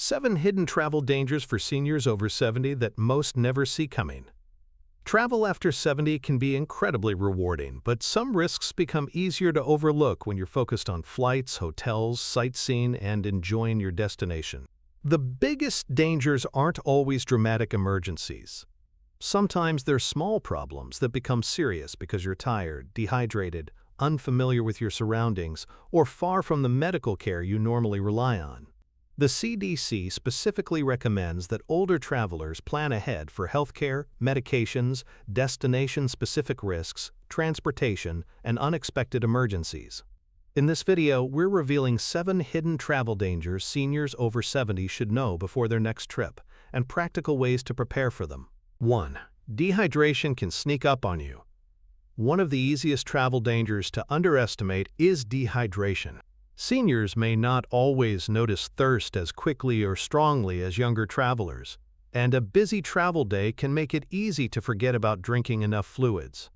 7 hidden travel dangers for seniors over 70 that most never see coming. Travel after 70 can be incredibly rewarding, but some risks become easier to overlook when you're focused on flights, hotels, sightseeing, and enjoying your destination. The biggest dangers aren't always dramatic emergencies. Sometimes they're small problems that become serious because you're tired, dehydrated, unfamiliar with your surroundings, or far from the medical care you normally rely on. The CDC specifically recommends that older travelers plan ahead for healthcare, medications, destination-specific risks, transportation, and unexpected emergencies. In this video, we're revealing 7 hidden travel dangers seniors over 70 should know before their next trip, and practical ways to prepare for them. 1. Dehydration can sneak up on you. One of the easiest travel dangers to underestimate is dehydration. Seniors may not always notice thirst as quickly or strongly as younger travelers, and a busy travel day can make it easy to forget about drinking enough fluids.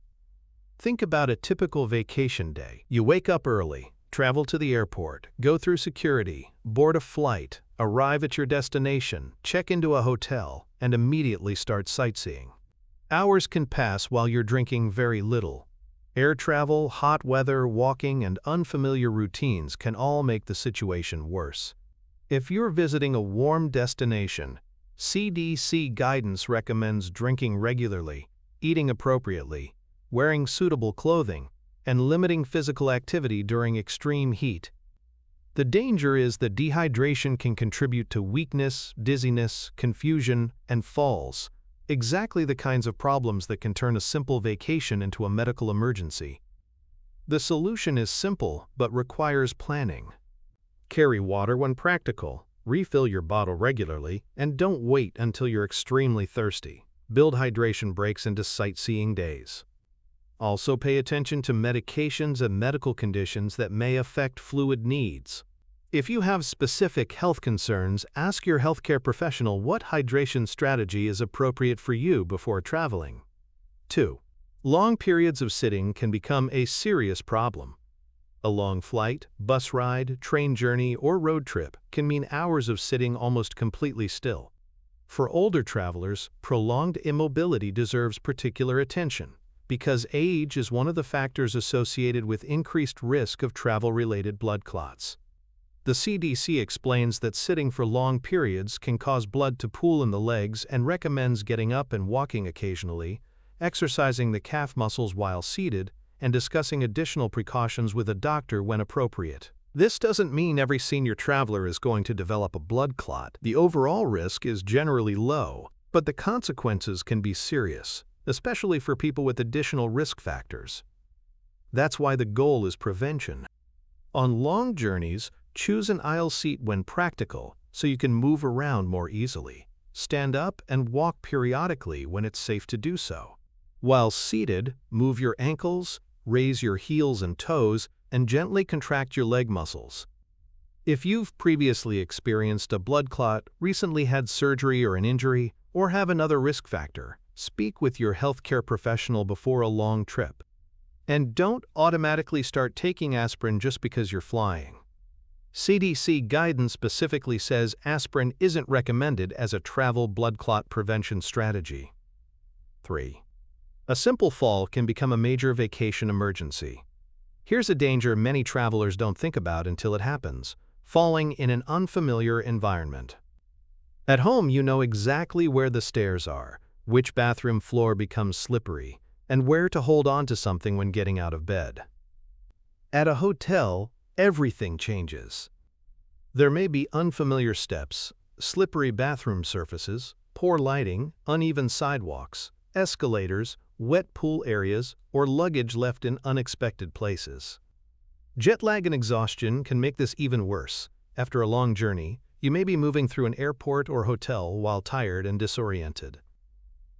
Think about a typical vacation day. You wake up early, travel to the airport, go through security, board a flight, arrive at your destination, check into a hotel, and immediately start sightseeing. Hours can pass while you're drinking very little. Air travel, hot weather, walking, and unfamiliar routines can all make the situation worse. If you're visiting a warm destination, CDC guidance recommends drinking regularly, eating appropriately, wearing suitable clothing, and limiting physical activity during extreme heat. The danger is that dehydration can contribute to weakness, dizziness, confusion, and falls. Exactly the kinds of problems that can turn a simple vacation into a medical emergency. The solution is simple, but requires planning. Carry water when practical, refill your bottle regularly, and don't wait until you're extremely thirsty. Build hydration breaks into sightseeing days. Also pay attention to medications and medical conditions that may affect fluid needs. If you have specific health concerns, ask your healthcare professional what hydration strategy is appropriate for you before traveling. 2. Long periods of sitting can become a serious problem. A long flight, bus ride, train journey, or road trip can mean hours of sitting almost completely still. For older travelers, prolonged immobility deserves particular attention, because age is one of the factors associated with increased risk of travel-related blood clots. The CDC explains that sitting for long periods can cause blood to pool in the legs and recommends getting up and walking occasionally, exercising the calf muscles while seated, and discussing additional precautions with a doctor when appropriate. This doesn't mean every senior traveler is going to develop a blood clot. The overall risk is generally low, but the consequences can be serious, especially for people with additional risk factors. That's why the goal is prevention. On long journeys, choose an aisle seat when practical so you can move around more easily. Stand up and walk periodically when it's safe to do so. While seated, move your ankles, raise your heels and toes, and gently contract your leg muscles. If you've previously experienced a blood clot, recently had surgery or an injury, or have another risk factor, speak with your healthcare professional before a long trip. And don't automatically start taking aspirin just because you're flying. CDC guidance specifically says aspirin isn't recommended as a travel blood clot prevention strategy. 3. A simple fall can become a major vacation emergency. Here's a danger many travelers don't think about until it happens: falling in an unfamiliar environment. At home, you know exactly where the stairs are, which bathroom floor becomes slippery, and where to hold on to something when getting out of bed. At a hotel, everything changes. There may be unfamiliar steps, slippery bathroom surfaces, poor lighting, uneven sidewalks, escalators, wet pool areas, or luggage left in unexpected places. Jet lag and exhaustion can make this even worse. After a long journey, you may be moving through an airport or hotel while tired and disoriented.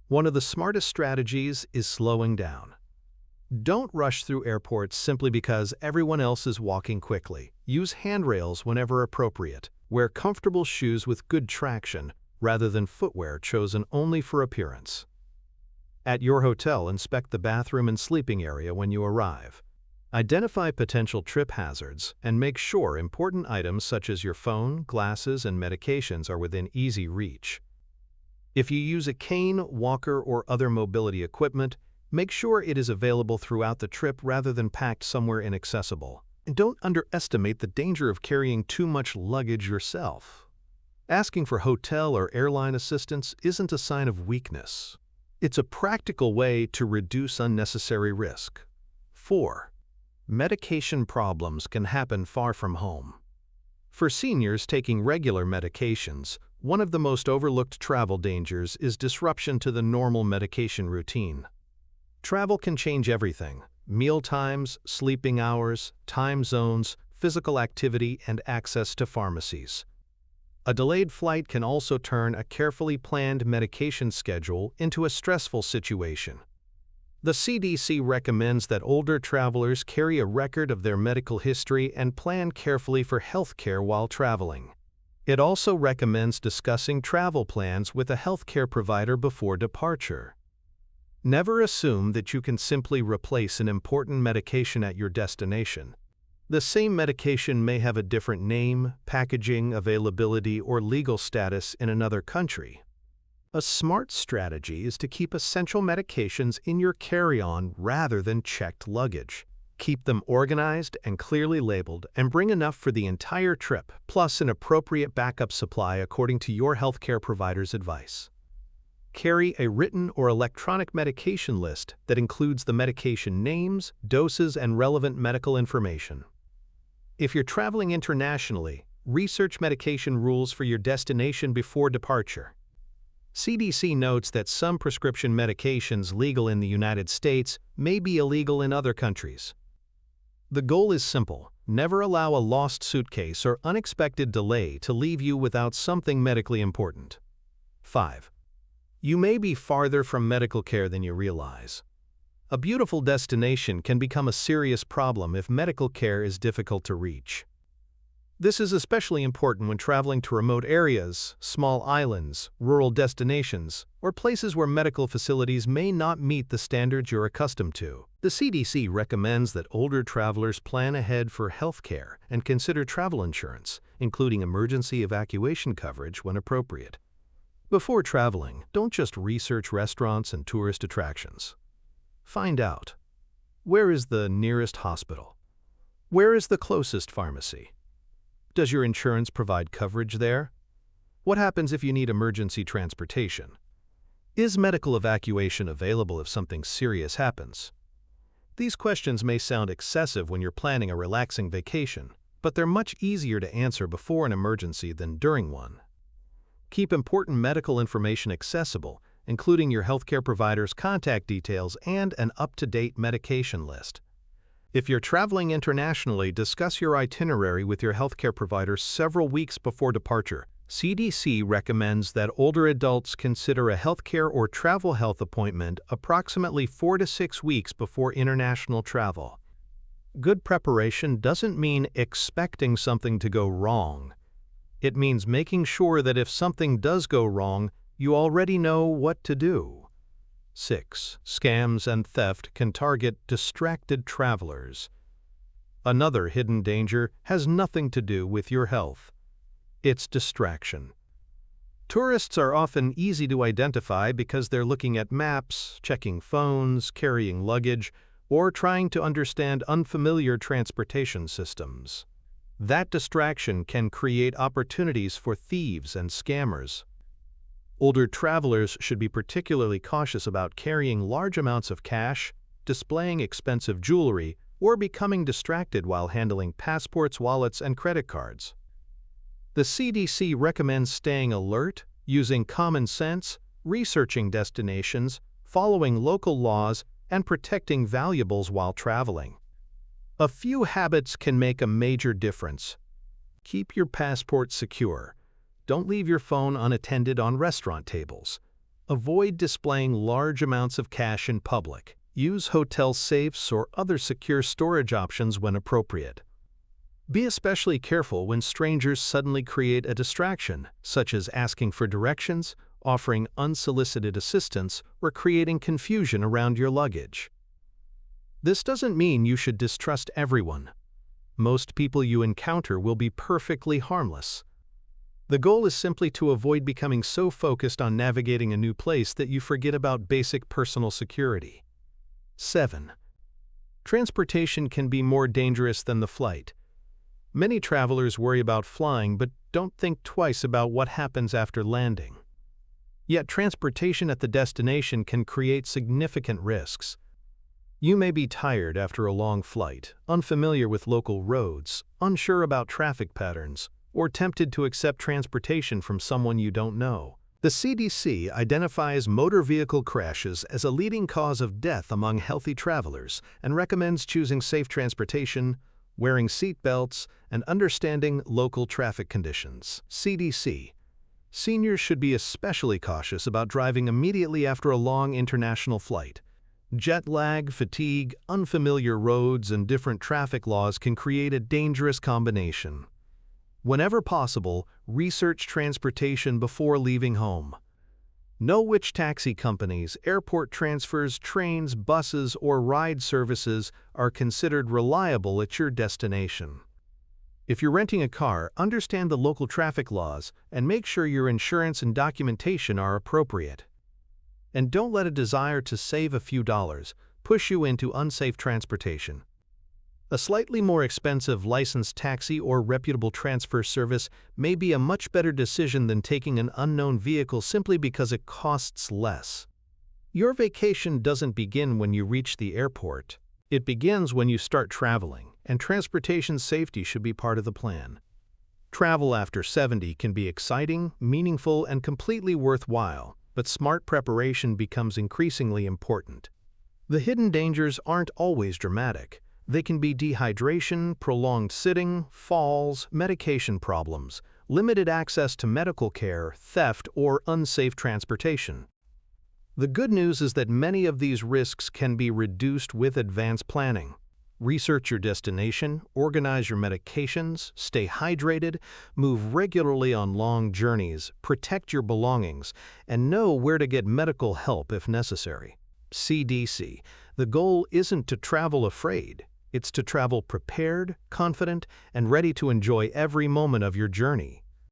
One of the smartest strategies is slowing down. Don't rush through airports simply because everyone else is walking quickly. Use handrails whenever appropriate. Wear comfortable shoes with good traction rather than footwear chosen only for appearance. At your hotel, inspect the bathroom and sleeping area when you arrive. Identify potential trip hazards and make sure important items such as your phone, glasses, and medications are within easy reach. If you use a cane, walker, or other mobility equipment, make sure it is available throughout the trip rather than packed somewhere inaccessible. And don't underestimate the danger of carrying too much luggage yourself. Asking for hotel or airline assistance isn't a sign of weakness. It's a practical way to reduce unnecessary risk. 4. Medication problems can happen far from home. For seniors taking regular medications, one of the most overlooked travel dangers is disruption to the normal medication routine. Travel can change everything: meal times, sleeping hours, time zones, physical activity, and access to pharmacies. A delayed flight can also turn a carefully planned medication schedule into a stressful situation. The CDC recommends that older travelers carry a record of their medical history and plan carefully for health care while traveling. It also recommends discussing travel plans with a healthcare provider before departure. Never assume that you can simply replace an important medication at your destination. The same medication may have a different name, packaging, availability, or legal status in another country. A smart strategy is to keep essential medications in your carry-on rather than checked luggage. Keep them organized and clearly labeled, and bring enough for the entire trip, plus an appropriate backup supply according to your healthcare provider's advice. Carry a written or electronic medication list that includes the medication names, doses, and relevant medical information. If you're traveling internationally, research medication rules for your destination before departure. CDC notes that some prescription medications legal in the United States may be illegal in other countries. The goal is simple: never allow a lost suitcase or unexpected delay to leave you without something medically important. 5. You may be farther from medical care than you realize. A beautiful destination can become a serious problem if medical care is difficult to reach. This is especially important when traveling to remote areas, small islands, rural destinations, or places where medical facilities may not meet the standards you're accustomed to. The CDC recommends that older travelers plan ahead for health care and consider travel insurance, including emergency evacuation coverage when appropriate. Before traveling, don't just research restaurants and tourist attractions. Find out: where is the nearest hospital? Where is the closest pharmacy? Does your insurance provide coverage there? What happens if you need emergency transportation? Is medical evacuation available if something serious happens? These questions may sound excessive when you're planning a relaxing vacation, but they're much easier to answer before an emergency than during one. Keep important medical information accessible, including your healthcare provider's contact details and an up-to-date medication list. If you're traveling internationally, discuss your itinerary with your healthcare provider several weeks before departure. CDC recommends that older adults consider a healthcare or travel health appointment approximately 4 to 6 weeks before international travel. Good preparation doesn't mean expecting something to go wrong. It means making sure that if something does go wrong, you already know what to do. 6. Scams and theft can target distracted travelers. Another hidden danger has nothing to do with your health. It's distraction. Tourists are often easy to identify because they're looking at maps, checking phones, carrying luggage, or trying to understand unfamiliar transportation systems. That distraction can create opportunities for thieves and scammers. Older travelers should be particularly cautious about carrying large amounts of cash, displaying expensive jewelry, or becoming distracted while handling passports, wallets, and credit cards. The CDC recommends staying alert, using common sense, researching destinations, following local laws, and protecting valuables while traveling. A few habits can make a major difference. Keep your passport secure. Don't leave your phone unattended on restaurant tables. Avoid displaying large amounts of cash in public. Use hotel safes or other secure storage options when appropriate. Be especially careful when strangers suddenly create a distraction, such as asking for directions, offering unsolicited assistance, or creating confusion around your luggage. This doesn't mean you should distrust everyone. Most people you encounter will be perfectly harmless. The goal is simply to avoid becoming so focused on navigating a new place that you forget about basic personal security. 7. Transportation can be more dangerous than the flight. Many travelers worry about flying but don't think twice about what happens after landing. Yet transportation at the destination can create significant risks. You may be tired after a long flight, unfamiliar with local roads, unsure about traffic patterns, or tempted to accept transportation from someone you don't know. The CDC identifies motor vehicle crashes as a leading cause of death among healthy travelers and recommends choosing safe transportation, wearing seat belts, and understanding local traffic conditions. CDC. Seniors should be especially cautious about driving immediately after a long international flight. Jet lag, fatigue, unfamiliar roads, and different traffic laws can create a dangerous combination. Whenever possible, research transportation before leaving home. Know which taxi companies, airport transfers, trains, buses, or ride services are considered reliable at your destination. If you're renting a car, understand the local traffic laws and make sure your insurance and documentation are appropriate. And don't let a desire to save a few dollars push you into unsafe transportation. A slightly more expensive licensed taxi or reputable transfer service may be a much better decision than taking an unknown vehicle simply because it costs less. Your vacation doesn't begin when you reach the airport. It begins when you start traveling, and transportation safety should be part of the plan. Travel after 70 can be exciting, meaningful, and completely worthwhile, but smart preparation becomes increasingly important. The hidden dangers aren't always dramatic. They can be dehydration, prolonged sitting, falls, medication problems, limited access to medical care, theft, or unsafe transportation. The good news is that many of these risks can be reduced with advanced planning. Research your destination, organize your medications, stay hydrated, move regularly on long journeys, protect your belongings, and know where to get medical help if necessary. CDC. The goal isn't to travel afraid. It's to travel prepared, confident, and ready to enjoy every moment of your journey.